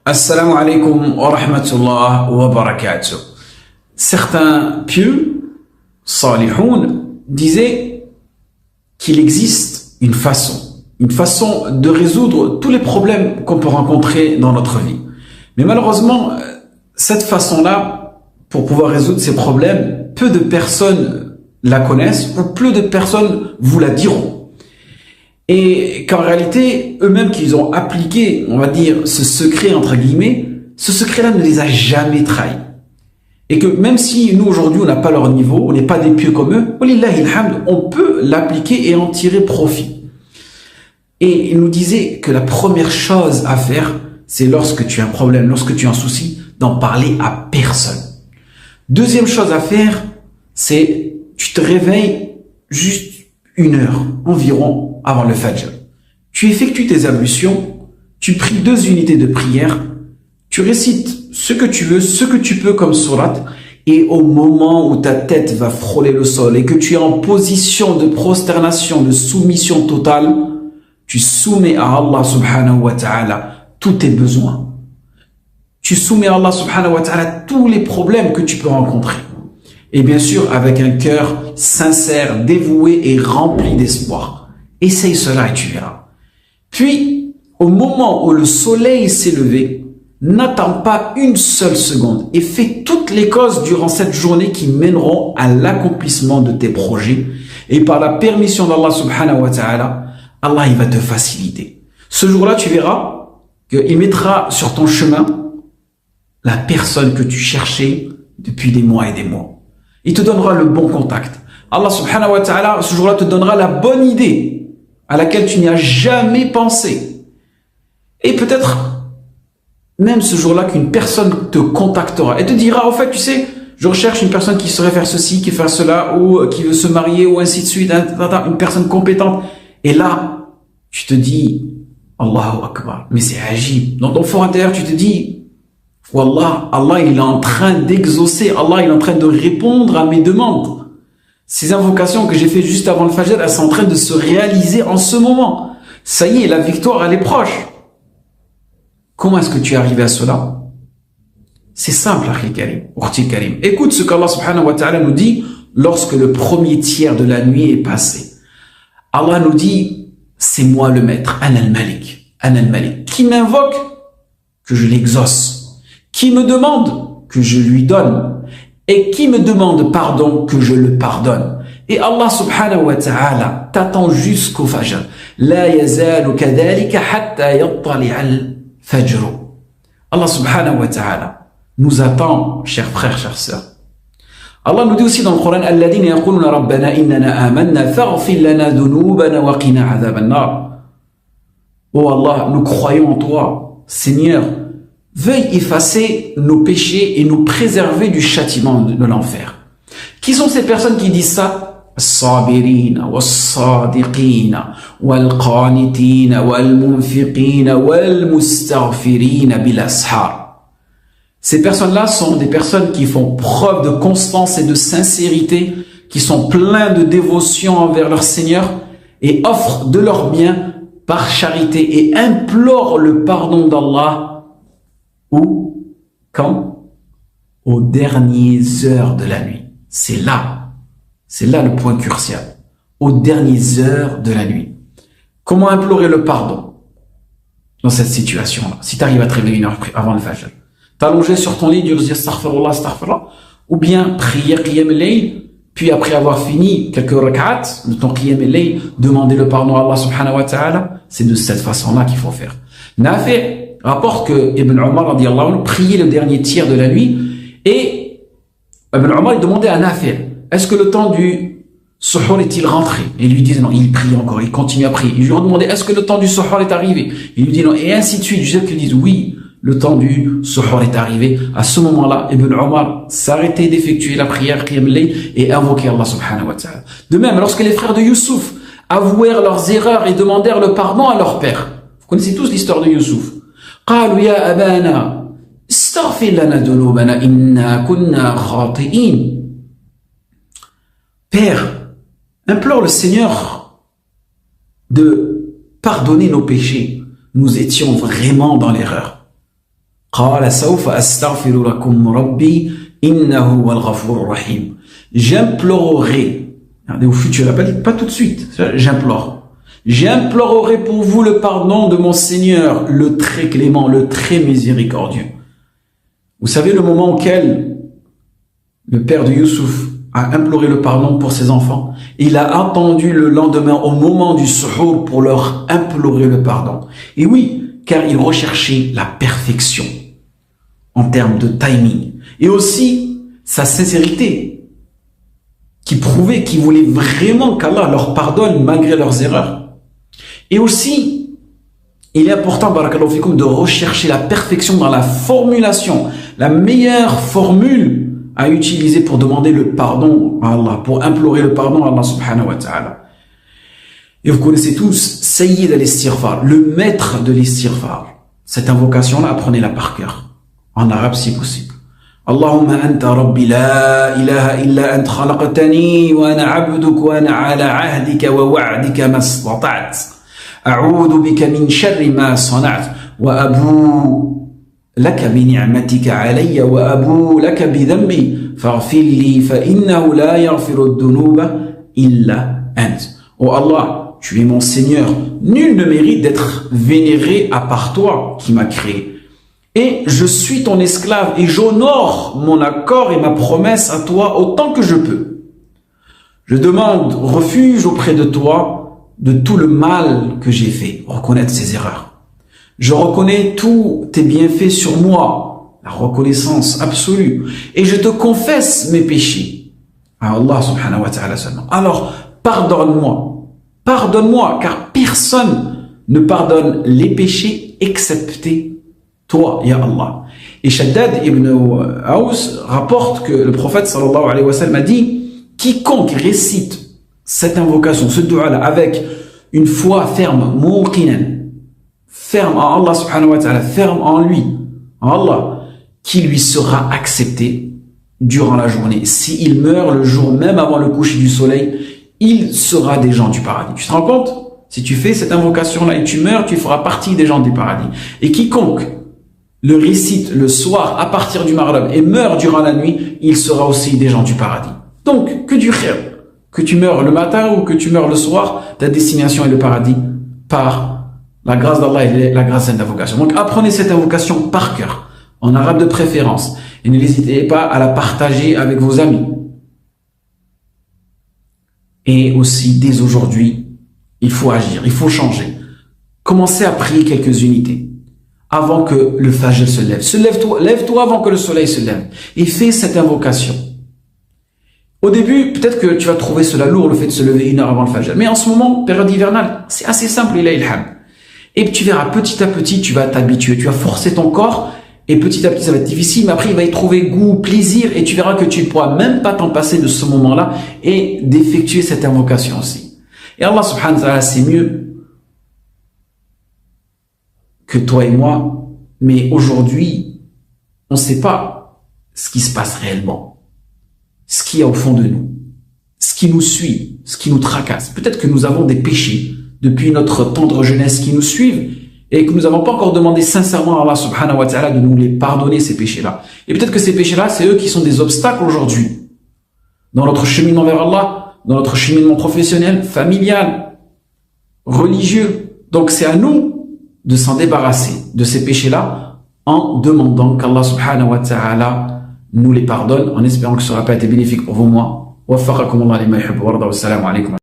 Assalamu alaikum wa rahmatullah wa barakatuh. Certains pieux, salihoun, disaient qu'il existe une façon de résoudre tous les problèmes qu'on peut rencontrer dans notre vie. Mais malheureusement, cette façon-là, pour pouvoir résoudre ces problèmes, peu de personnes la connaissent ou peu de personnes vous la diront. Et qu'en réalité, eux-mêmes qu'ils ont appliqué, on va dire, ce secret entre guillemets, ce secret-là ne les a jamais trahis. Et que même si nous aujourd'hui on n'a pas leur niveau, on n'est pas des pieux comme eux, on peut l'appliquer et en tirer profit. Et il nous disait que la première chose à faire, c'est lorsque tu as un problème, lorsque tu as un souci, d'en parler à personne. Deuxième chose à faire, c'est tu te réveilles juste 1 heure environ avant le Fajr. Tu effectues tes ablutions, tu pries 2 unités de prière, tu récites ce que tu veux, ce que tu peux comme sourate, et au moment où ta tête va frôler le sol et que tu es en position de prosternation, de soumission totale, tu soumets à Allah subhanahu wa ta'ala tous tes besoins. Tu soumets à Allah subhanahu wa ta'ala tous les problèmes que tu peux rencontrer. Et bien sûr, avec un cœur sincère, dévoué et rempli d'espoir. Essaye cela et tu verras. Puis, au moment où le soleil s'est levé, n'attends pas une seule seconde et fais toutes les causes durant cette journée qui mèneront à l'accomplissement de tes projets. Et par la permission d'Allah subhanahu wa ta'ala, Allah il va te faciliter. Ce jour-là, tu verras qu'il mettra sur ton chemin la personne que tu cherchais depuis des mois et des mois. Il te donnera le bon contact. Allah subhanahu wa ta'ala, ce jour-là, te donnera la bonne idée à laquelle tu n'y as jamais pensé. Et peut-être même ce jour-là qu'une personne te contactera et te dira, en fait, tu sais, je recherche une personne qui saurait faire ceci, qui fait cela, ou qui veut se marier, ou ainsi de suite, une personne compétente. Et là, tu te dis, Allahu Akbar, mais c'est agib. Dans ton fort intérieur, tu te dis, Wallah, Allah il est en train d'exaucer, Allah il est en train de répondre à mes demandes. Ces invocations que j'ai fait juste avant le Fajr, elles sont en train de se réaliser en ce moment. Ça y est, la victoire elle est proche. Comment est-ce que tu es arrivé à cela? C'est simple, Akhi Karim, Ukhti Karim. Écoute ce qu'Allah subhanahu wa ta'ala nous dit lorsque le premier tiers de la nuit est passé. Allah nous dit, c'est moi le maître, Ana al-Malik, Ana al-Malik. Qui m'invoque, que je l'exauce. Qui me demande, que je lui donne. Et qui me demande pardon, que je le pardonne. Et Allah subhanahu wa ta'ala t'attend jusqu'au Fajr. La yazalu kadhalika hatta yattali al-Fajr. Allah subhanahu wa ta'ala nous attend, chers frères, chères sœurs. Allah nous dit aussi dans le Coran, Alladhina yaquluna rabbana innana amanna faghfir lana dhunubana wa qina adhaban nar. Oh Allah, nous croyons en toi, Seigneur. Veuille effacer nos péchés et nous préserver du châtiment de l'enfer. Qui sont ces personnes qui disent ça? As-sabirina, was-sadiqina, wal-qanitina, wal-munfiqina, wal-mustaghfirina bil-ashar. Ces personnes-là sont des personnes qui font preuve de constance et de sincérité, qui sont pleins de dévotion envers leur Seigneur et offrent de leurs biens par charité et implorent le pardon d'Allah. Ou quand? Aux dernières heures de la nuit. C'est là le point crucial. Aux dernières heures de la nuit. Comment implorer le pardon dans cette situation-là? Si tu arrives à te réveiller 1 heure avant le Fajr, t'allonger sur ton lit, dire astaghfirullah, astaghfirullah, ou bien prier qiyam al-layl, puis après avoir fini quelques rak'at de ton qiyam al-layl, demander le pardon à Allah subhanahu wa ta'ala. C'est de cette façon-là qu'il faut faire. Nafi' rapporte que Ibn Omar radiyallahu anhu priait le dernier tiers de la nuit et Ibn Omar il demandait à Nafi', est-ce que le temps du suhour est-il rentré? Et il lui disait non, il prie encore, il continue à prier. Il lui demandait est-ce que le temps du suhour est arrivé? Il lui dit non, et ainsi de suite, jusqu'à qu'ils disent oui, le temps du suhour est arrivé. À ce moment-là, Ibn Omar s'arrêtait d'effectuer la prière qiyam al-layl et invoquait Allah subhanahu wa ta'ala. De même, lorsque les frères de Youssouf avouèrent leurs erreurs et demandèrent le pardon à leur père. Vous connaissez tous l'histoire de Youssouf. قالوا يا أبانا استغفر لنا ذنوبنا إنا كنا خاطئين. Père, implore le Seigneur de pardonner nos péchés. Nous étions vraiment dans l'erreur. قال سوف أستغفر لكم ربي إنه هو الغفور الرحيم. J'implorerai, regardez au futur, pas tout de suite, j'implore. J'implorerai pour vous le pardon de mon Seigneur, le très clément, le très miséricordieux. Vous savez le moment auquel le père de Youssouf a imploré le pardon pour ses enfants? Il a attendu le lendemain au moment du suhour pour leur implorer le pardon. Et oui, car il recherchait la perfection en termes de timing. Et aussi sa sincérité, qui prouvait qu'il voulait vraiment qu'Allah leur pardonne malgré leurs erreurs. Et aussi, il est important, barakallahu fikoum, de rechercher la perfection dans la formulation, la meilleure formule à utiliser pour demander le pardon à Allah, pour implorer le pardon à Allah subhanahu wa ta'ala. Et vous connaissez tous Sayyid al-Istighfar, le maître de l'istighfar. Cette invocation-là, apprenez-la par cœur, en arabe si possible. Allahumma anta rabbi la ilaha illa ant khalaqtani wa ana abduk wa ana ala ahdika wa wa'dika ma istata'at. A'udhu bika min sharri ma sana'at wa abu لك بنعمتك علي وأبو لك بذنبي فاغفر لي فإنه لا يغفر الذنوب إلا أنت. Oh Allah, tu es mon Seigneur, nul ne mérite d'être vénéré à part toi qui m'as créé. Et je suis ton esclave et j'honore mon accord et ma promesse à toi autant que je peux. Je demande refuge auprès de toi de tout le mal que j'ai fait, reconnaître ses erreurs. Je reconnais tous tes bienfaits sur moi, la reconnaissance absolue. Et je te confesse mes péchés à Allah subhanahu wa ta'ala seulement. Alors, pardonne-moi. Pardonne-moi, car personne ne pardonne les péchés excepté toi, ya Allah. Et Shaddad ibn Aous rapporte que le prophète sallallahu alayhi wa sallam a dit, quiconque récite cette invocation, ce dua-là, avec une foi ferme, muqinan, ferme en Allah subhanahu wa ta'ala, ferme en lui, en Allah, qui lui sera accepté durant la journée. S'il meurt le jour même avant le coucher du soleil, il sera des gens du paradis. Tu te rends compte? Si tu fais cette invocation-là et tu meurs, tu feras partie des gens du paradis. Et quiconque le récite le soir à partir du maghrib et meurt durant la nuit, il sera aussi des gens du paradis. Donc, que du khair. Que tu meurs le matin ou que tu meurs le soir, ta destination est le paradis par la grâce d'Allah et la grâce de cette invocation. Donc apprenez cette invocation par cœur, en arabe de préférence. Et n'hésitez pas à la partager avec vos amis. Et aussi, dès aujourd'hui, il faut agir, il faut changer. Commencez à prier quelques unités avant que le fajr se lève. Lève-toi avant que le soleil se lève. Et fais cette invocation. Au début, peut-être que tu vas trouver cela lourd, le fait de se lever 1 heure avant le fajr. Mais en ce moment, période hivernale, c'est assez simple, il a ilham. Et tu verras, petit à petit, tu vas t'habituer, tu vas forcer ton corps, et petit à petit, ça va être difficile, mais après, il va y trouver goût, plaisir, et tu verras que tu ne pourras même pas t'en passer de ce moment-là, et d'effectuer cette invocation aussi. Et Allah subhanahu wa ta'ala, c'est mieux que toi et moi, mais aujourd'hui, on ne sait pas ce qui se passe réellement, ce qu'il y a au fond de nous, ce qui nous suit, ce qui nous tracasse. Peut-être que nous avons des péchés, depuis notre tendre jeunesse qui nous suivent et que nous n'avons pas encore demandé sincèrement à Allah subhanahu wa ta'ala de nous les pardonner ces péchés-là. Et peut-être que ces péchés-là, c'est eux qui sont des obstacles aujourd'hui dans notre cheminement vers Allah, dans notre cheminement professionnel, familial, religieux. Donc c'est à nous de s'en débarrasser de ces péchés-là en demandant qu'Allah subhanahu wa ta'ala nous les pardonne, en espérant que ce n'aura pas été bénéfique pour vous, moi. Waffaqakum Allah lima yuhibbu wa yarda. Wassalamu alaikum.